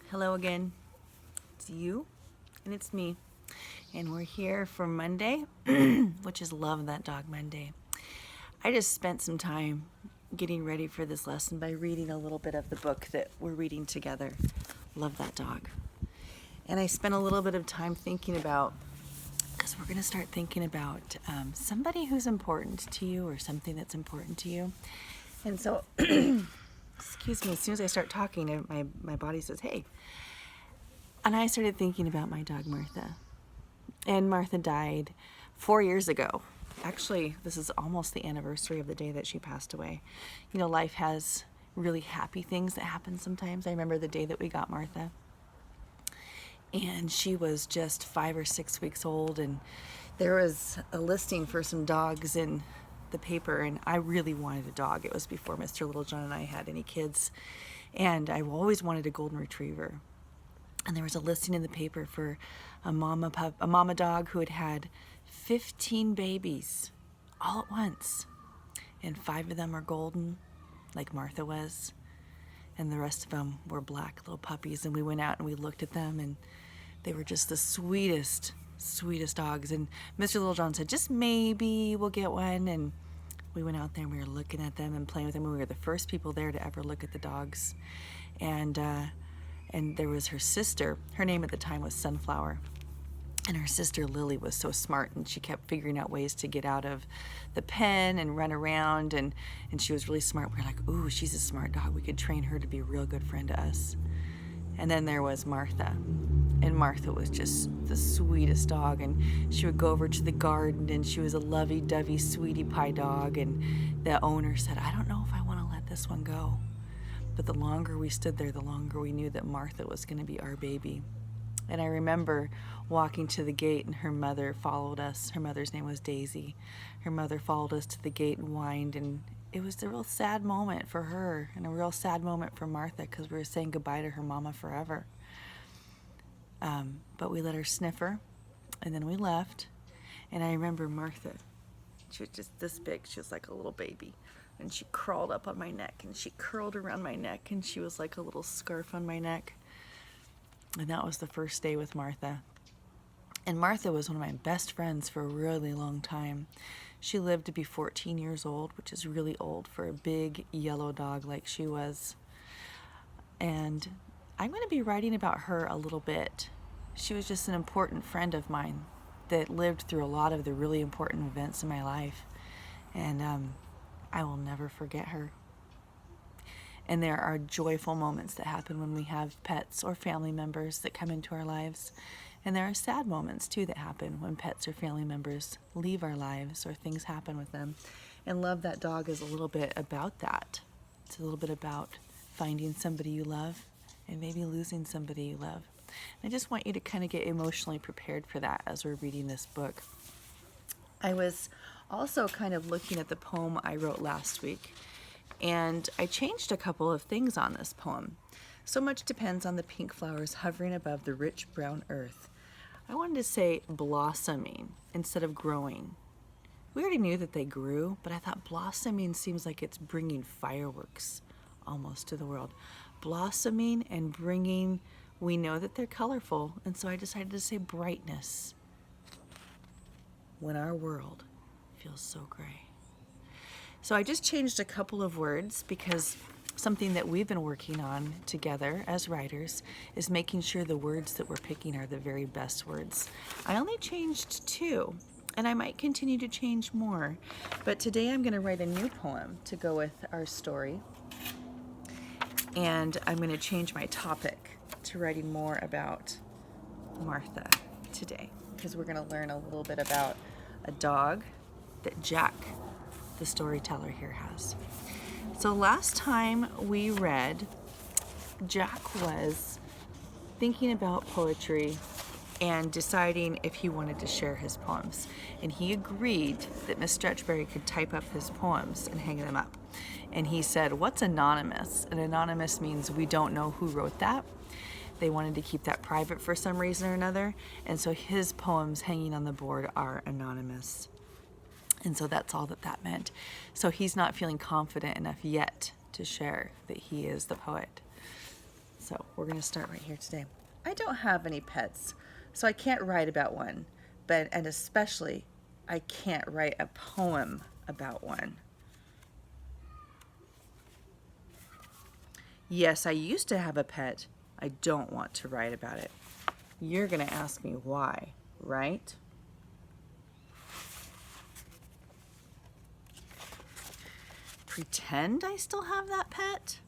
Hello again. It's you and it's me. And we're here for Monday, which is Love That Dog Monday. I just spent some time getting ready for this lesson by reading a little bit of the book that we're reading together, Love That Dog. And I spent a little bit of time thinking about, because we're going to start thinking about somebody who's important to you or something that's important to you. And so, excuse me, as soon as I start talking, my body says, hey. And I started thinking about my dog, Martha. And Martha died 4 years ago. Actually, this is almost the anniversary of the day that she passed away. You know, life has really happy things that happen sometimes. I remember the day that we got Martha. And she was just 5 or 6 weeks old. And there was a listing for some dogs in the paper. And I really wanted a dog. It was before Mr. Littlejohn and I had any kids. And I always wanted a golden retriever. And there was a listing in the paper for a mama dog who had had 15 babies all at once. And 5 of them are golden, like Martha was. And the rest of them were black little puppies. And we went out and we looked at them, and they were just the sweetest dogs. And Mr. Littlejohn said, just maybe we'll get one. And we went out there and we were looking at them and playing with them. And we were the first people there to ever look at the dogs. And there was her sister. Her name at the time was Sunflower. And her sister Lily was so smart, and she kept figuring out ways to get out of the pen and run around, and she was really smart. We were like, ooh, she's a smart dog. We could train her to be a real good friend to us. And then there was Martha. And Martha was just the sweetest dog, and she would go over to the garden, and she was a lovey-dovey sweetie pie dog, and the owner said, I don't know if I want to let this one go. But the longer we stood there, the longer we knew that Martha was going to be our baby. And I remember walking to the gate, and her mother followed us. Her mother's name was Daisy. Her mother followed us to the gate and whined, and it was a real sad moment for her and a real sad moment for Martha, because we were saying goodbye to her mama forever. But we let her sniff her, and then we left. And I remember Martha. She was just this big. She was like a little baby. And she crawled up on my neck, and she curled around my neck, and she was like a little scarf on my neck. And that was the first day with Martha. And Martha was one of my best friends for a really long time. She lived to be 14 years old, which is really old for a big yellow dog like she was. And I'm going to be writing about her a little bit. She was just an important friend of mine that lived through a lot of the really important events in my life. And I will never forget her. And there are joyful moments that happen when we have pets or family members that come into our lives. And there are sad moments, too, that happen when pets or family members leave our lives or things happen with them. And Love That Dog is a little bit about that. It's a little bit about finding somebody you love and maybe losing somebody you love. I just want you to kind of get emotionally prepared for that as we're reading this book. I was also kind of looking at the poem I wrote last week, and I changed a couple of things on this poem. So much depends on the pink flowers hovering above the rich brown earth. I wanted to say blossoming instead of growing. We already knew that they grew, but I thought blossoming seems like it's bringing fireworks almost to the world. Blossoming and bringing, we know that they're colorful, and so I decided to say brightness when our world feels so gray. So I just changed a couple of words because something that we've been working on together as writers is making sure the words that we're picking are the very best words. I only changed 2, and I might continue to change more. But today I'm going to write a new poem to go with our story. And I'm going to change my topic to writing more about Martha today, because we're going to learn a little bit about a dog that Jack, the storyteller here, has. So last time we read, Jack was thinking about poetry and deciding if he wanted to share his poems. And he agreed that Miss Stretchberry could type up his poems and hang them up. And he said, what's anonymous? And anonymous means we don't know who wrote that. They wanted to keep that private for some reason or another. And so his poems hanging on the board are anonymous. And so that's all that meant. So he's not feeling confident enough yet to share that he is the poet. So we're going to start right here today. I don't have any pets, so I can't write about one, and especially I can't write a poem about one. Yes, I used to have a pet. I don't want to write about it. You're going to ask me why, right? Pretend I still have that pet?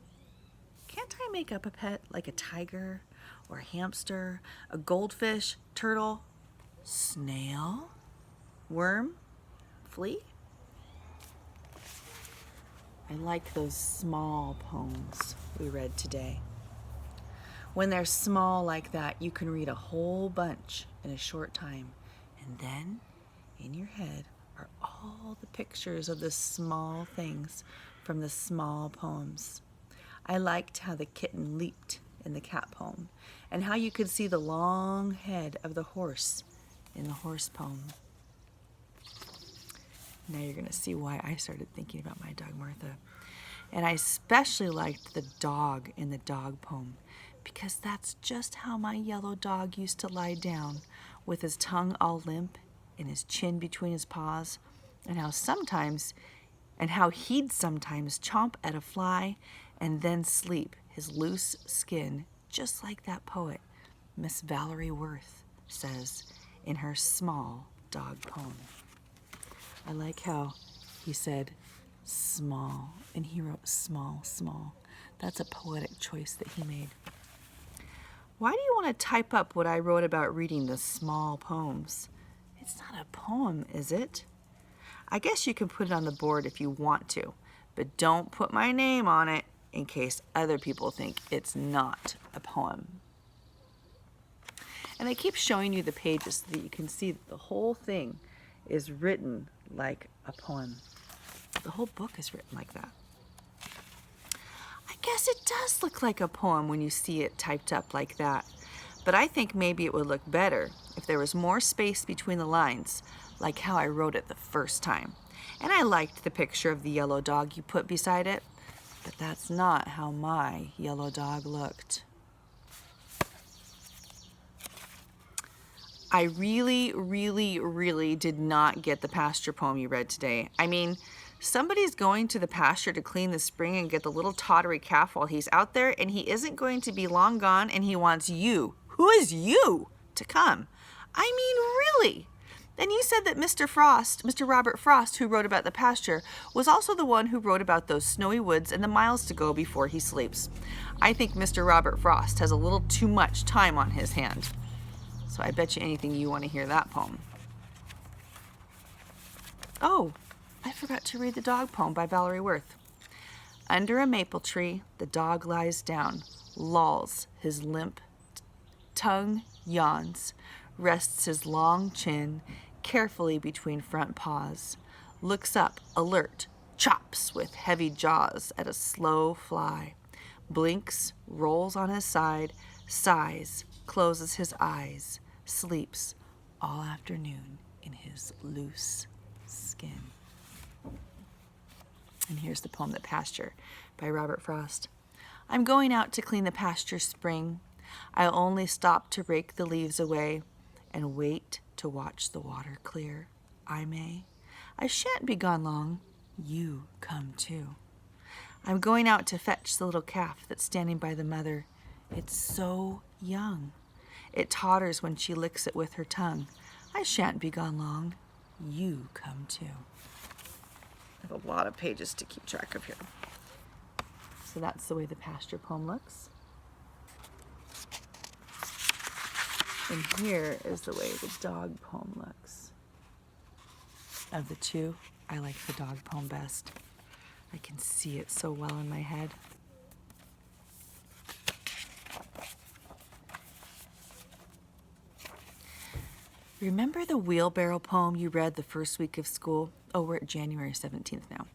Can't I make up a pet like a tiger or a hamster, a goldfish, turtle, snail, worm, flea? I like those small poems we read today. When they're small like that, you can read a whole bunch in a short time. And then, in your head, are all the pictures of the small things from the small poems. I liked how the kitten leaped in the cat poem, and how you could see the long head of the horse in the horse poem. Now you're going to see why I started thinking about my dog Martha. And I especially liked the dog in the dog poem, because that's just how my yellow dog used to lie down, with his tongue all limp and his chin between his paws, and how he'd sometimes chomp at a fly and then sleep his loose skin, just like that poet, Miss Valerie Worth, says in her small dog poem. I like how he said small, and he wrote small, small. That's a poetic choice that he made. Why do you want to type up what I wrote about reading the small poems? It's not a poem, is it? I guess you can put it on the board if you want to, but don't put my name on it in case other people think it's not a poem. And I keep showing you the pages so that you can see that the whole thing is written like a poem. The whole book is written like that. I guess it does look like a poem when you see it typed up like that. But I think maybe it would look better if there was more space between the lines, like how I wrote it the first time. And I liked the picture of the yellow dog you put beside it, but that's not how my yellow dog looked. I really, really, really did not get the pasture poem you read today. I mean, somebody's going to the pasture to clean the spring and get the little tottery calf while he's out there, and he isn't going to be long gone, and he wants you. Who is you? To come. I mean, really? Then you said that Mr. Robert Frost, who wrote about the pasture, was also the one who wrote about those snowy woods and the miles to go before he sleeps. I think Mr. Robert Frost has a little too much time on his hand. So I bet you anything you want to hear that poem. Oh, I forgot to read the dog poem by Valerie Worth. Under a maple tree, the dog lies down, lolls his limp tongue, yawns, rests his long chin carefully between front paws, looks up, alert, chops with heavy jaws at a slow fly, blinks, rolls on his side, sighs, closes his eyes, sleeps all afternoon in his loose skin. And here's the poem, The Pasture, by Robert Frost. I'm going out to clean the pasture spring. I'll only stop to rake the leaves away and wait to watch the water clear. I may. I shan't be gone long. You come too. I'm going out to fetch the little calf that's standing by the mother. It's so young. It totters when she licks it with her tongue. I shan't be gone long. You come too. I have a lot of pages to keep track of here. So that's the way the pasture poem looks. And here is the way the dog poem looks. Of the two, I like the dog poem best. I can see it so well in my head. Remember the wheelbarrow poem you read the first week of school? Oh, we're at January 17th now.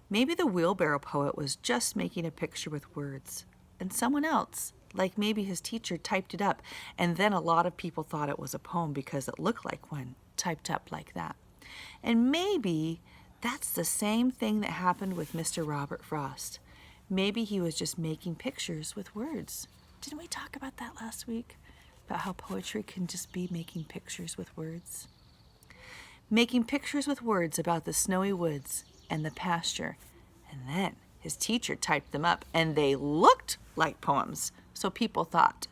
Maybe the wheelbarrow poet was just making a picture with words, and someone else, like maybe his teacher, typed it up, and then a lot of people thought it was a poem because it looked like one, typed up like that. And maybe that's the same thing that happened with Mr. Robert Frost. Maybe he was just making pictures with words. Didn't we talk about that last week? About how poetry can just be making pictures with words? Making pictures with words about the snowy woods and the pasture. And then his teacher typed them up, and they looked like poems. So people thought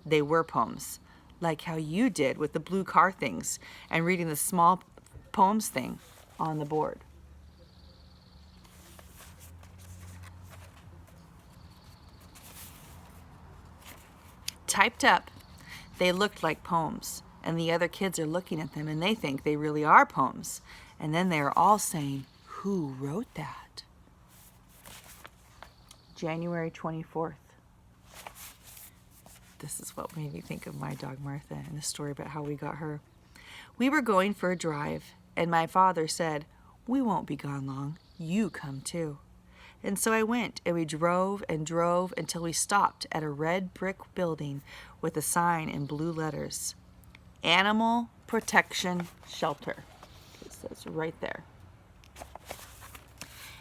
they were poems, like how you did with the blue car things and reading the small poems thing on the board. Typed up, they looked like poems, and the other kids are looking at them and they think they really are poems. And then they are all saying, who wrote that? January 24th. This is what made me think of my dog Martha and the story about how we got her. We were going for a drive, and my father said, we won't be gone long. You come too. And so I went, and we drove and drove until we stopped at a red brick building with a sign in blue letters. Animal Protection Shelter. It says right there.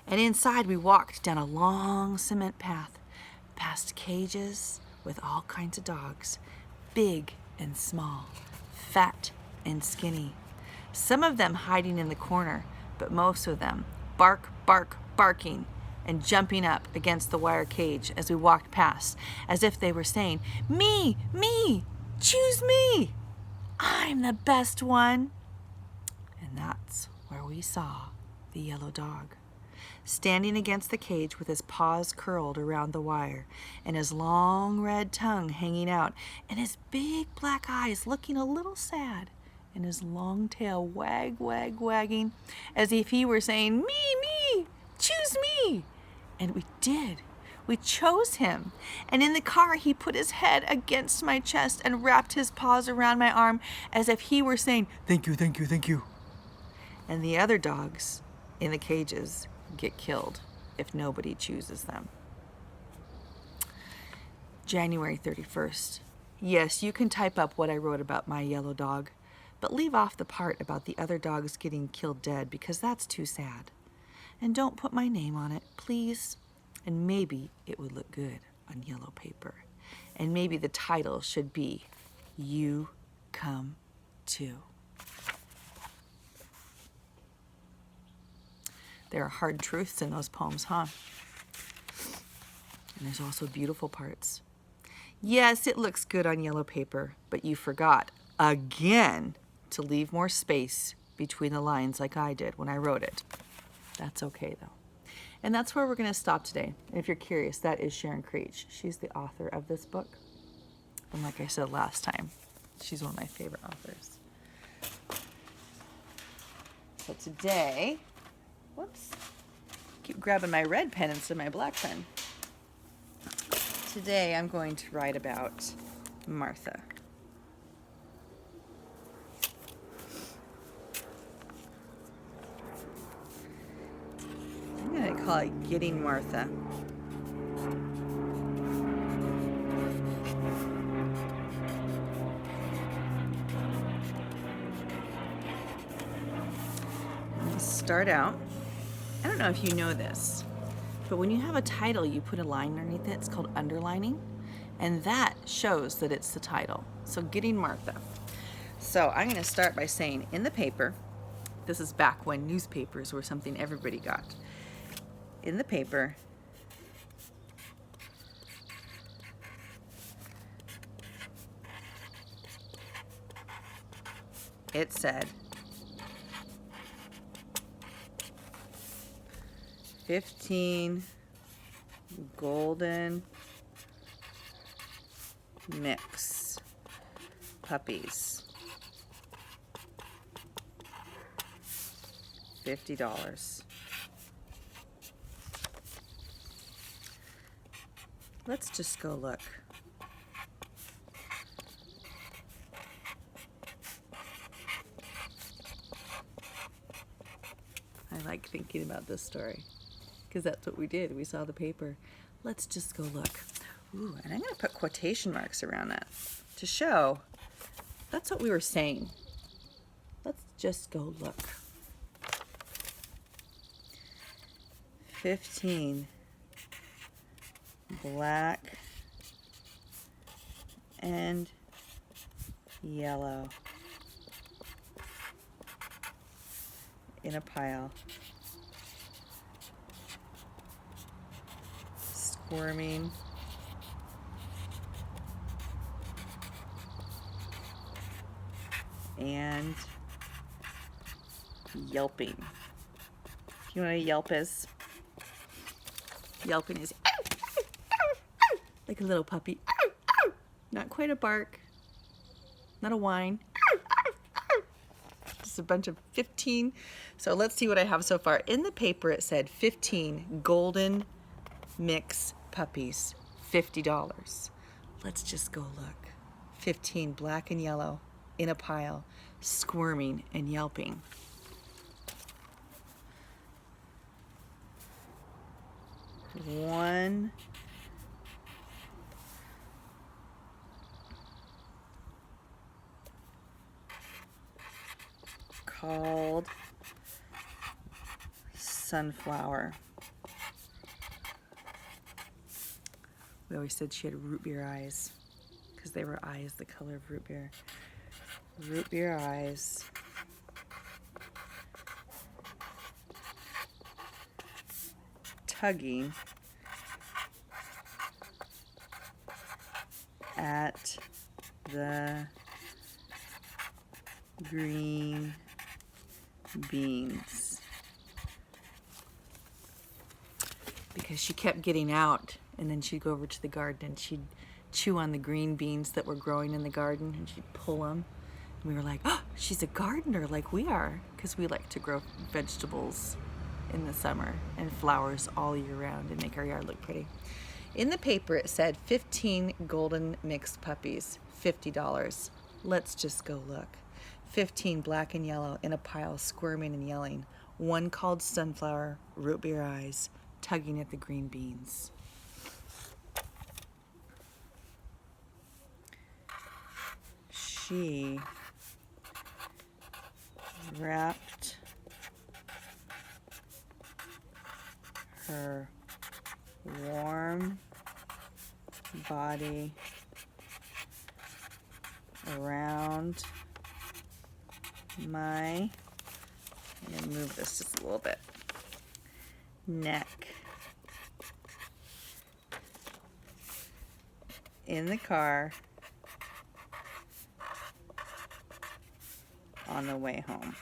And inside we walked down a long cement path, past cages with all kinds of dogs, big and small, fat and skinny. Some of them hiding in the corner, but most of them bark, bark, barking, and jumping up against the wire cage as we walked past, as if they were saying, me, choose me. I'm the best one. And that's where we saw the yellow dog, standing against the cage with his paws curled around the wire and his long red tongue hanging out and his big black eyes looking a little sad and his long tail wagging as if he were saying, me, choose me. And we did. We chose him. And in the car, he put his head against my chest and wrapped his paws around my arm as if he were saying, thank you, thank you, thank you. And the other dogs in the cages get killed if nobody chooses them. January 31st. Yes, you can type up what I wrote about my yellow dog, but leave off the part about the other dogs getting killed dead because that's too sad. And don't put my name on it, please. And maybe it would look good on yellow paper. And maybe the title should be, You Come Too. There are hard truths in those poems, huh? And there's also beautiful parts. Yes, it looks good on yellow paper, but you forgot, again, to leave more space between the lines like I did when I wrote it. That's okay, though. And that's where we're going to stop today. And if you're curious, that is Sharon Creech. She's the author of this book. And like I said last time, she's one of my favorite authors. So today, whoops, keep grabbing my red pen instead of my black pen. Today I'm going to write about Martha. I'm going to call it Getting Martha. Start out. I don't know if you know this, but when you have a title, you put a line underneath it. It's called underlining, and that shows that it's the title. So Getting Martha. So I'm going to start by saying in the paper, this is back when newspapers were something everybody got. In the paper, it said 15 golden mix puppies, $50. Let's just go look. I like thinking about this story because that's what we did. We saw the paper. Let's just go look. Ooh, and I'm going to put quotation marks around that to show that's what we were saying. Let's just go look. 15 black and yellow in a pile, squirming and yelping. You know what a yelp is? Yelping is like a little puppy. Not quite a bark, not a whine. Just a bunch of 15. So let's see what I have so far. In the paper it said 15 golden mix puppies, $50. Let's just go look. 15 black and yellow in a pile, squirming and yelping. One called Sunflower. We always said she had root beer eyes because they were eyes the color of root beer. Root beer eyes. Tugging at the green beans because she kept getting out, and then she'd go over to the garden and she'd chew on the green beans that were growing in the garden, and she'd pull them, and we were like, oh, she's a gardener like we are, because we like to grow vegetables in the summer and flowers all year round and make our yard look pretty. In the paper it said 15 golden mixed puppies, $50. Let's just go look. 15 black and yellow in a pile, squirming and yelling. One called Sunflower, root beer eyes, tugging at the green beans. She wrapped her warm body around my, I'm going to move this just a little bit, neck in the car on the way home.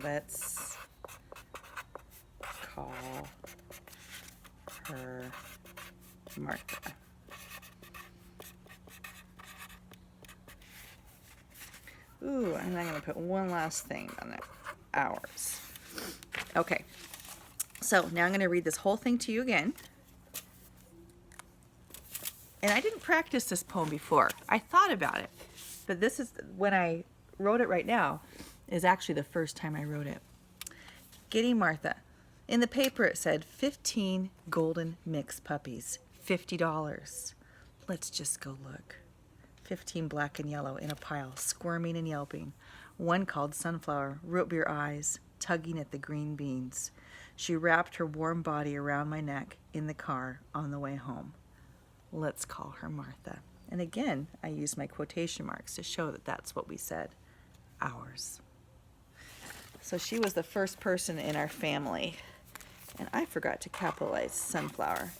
Let's call her Martha. Ooh, and I'm going to put one last thing on it. Hours. Okay. So now I'm going to read this whole thing to you again. And I didn't practice this poem before. I thought about it. But this is, when I wrote it right now, is actually the first time I wrote it. Getting Martha. In the paper it said 15 golden mixed puppies, $50. Let's just go look. 15 black and yellow in a pile, squirming and yelping. One called Sunflower, root beer eyes, tugging at the green beans. She wrapped her warm body around my neck in the car on the way home. Let's call her Martha. And again, I used my quotation marks to show that that's what we said. Ours. So she was the first person in our family. And I forgot to capitalize Sunflower.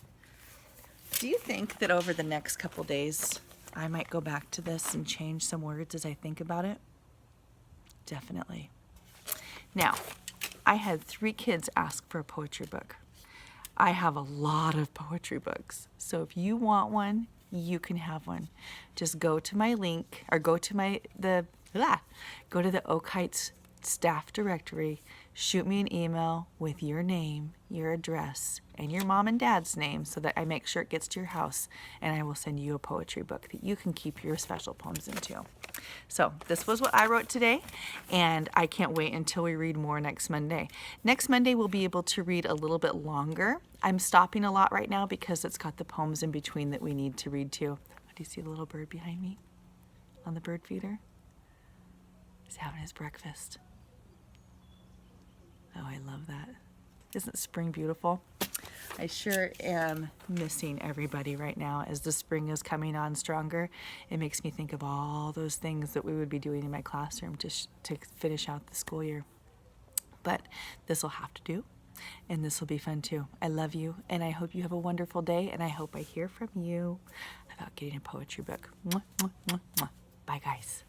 Do you think that over the next couple days, I might go back to this and change some words as I think about it? Definitely. Now, I had 3 kids ask for a poetry book. I have a lot of poetry books. So if you want one, you can have one. Just go to my link, or go to the Oak Heights staff directory, shoot me an email with your name, your address, and your mom and dad's name so that I make sure it gets to your house, and I will send you a poetry book that you can keep your special poems into. So this was what I wrote today, and I can't wait until we read more next Monday. Next Monday we'll be able to read a little bit longer. I'm stopping a lot right now because it's got the poems in between that we need to read too. Do you see the little bird behind me on the bird feeder? He's having his breakfast. Oh, I Isn't spring beautiful? I sure am missing everybody right now as the spring is coming on stronger. It makes me think of all those things that we would be doing in my classroom to finish out the school year. But this will have to do, and this will be fun too. I love you, and I hope you have a wonderful day, and I hope I hear from you about getting a poetry book. Mwah, mwah, mwah, mwah. Bye, guys.